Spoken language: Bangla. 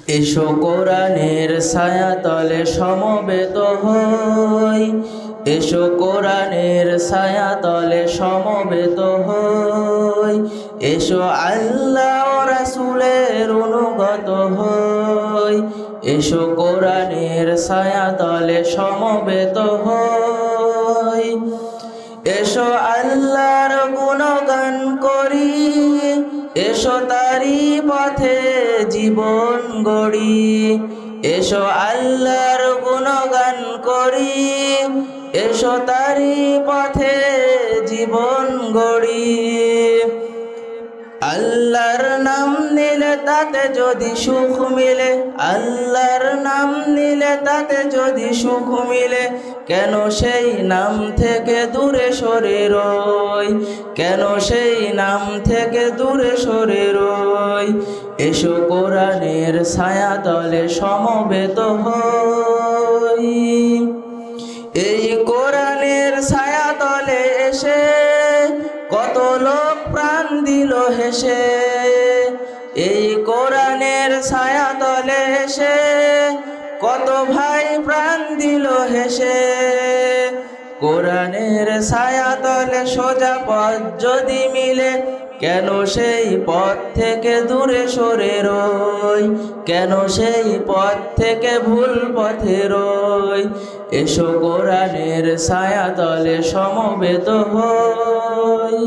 এসো কোরআনের ছায়াতলে সমবেত হই, এসো কোরআনের ছায়াতলে সমবেত হই, এসো আল্লাহ ও রাসূলের অনুগত হই, এসো কোরআনের ছায়াতলে সমবেত হই, এসো আল্লাহর গুণগান করি, এসো তারি পথে জীবন গড়ি, এসো আল্লাহর গুণগান করি, এসো তারি পথে জীবন গড়ি। আল্লাহর নাম নিলে তাতে যদি সুখ মিলে, আল্লাহর নাম নিলে তাতে যদি সুখ মিলে, কেন সেই নাম থেকে দূরে সরে রই, কেন সেই নাম থেকে দূরে সরে রই। এসো কোরআনের ছায়াতলে সমবেত হই, এই কোরআনের ছায়াতলে এসে কত লোক প্রাণ দিল হেসে, এই কোরআনের ছায়াতলে এসে কত ভাই প্রাণ দিল হেসে। কোরআনের ছায়াতলে সোজা পথ যদি মিলে, কেন সেই পথ থেকে দূরে সরে রই, কেন সেই পথ থেকে ভুল পথে রই। এসো কোরআনের ছায়াতলে সমবেত হই।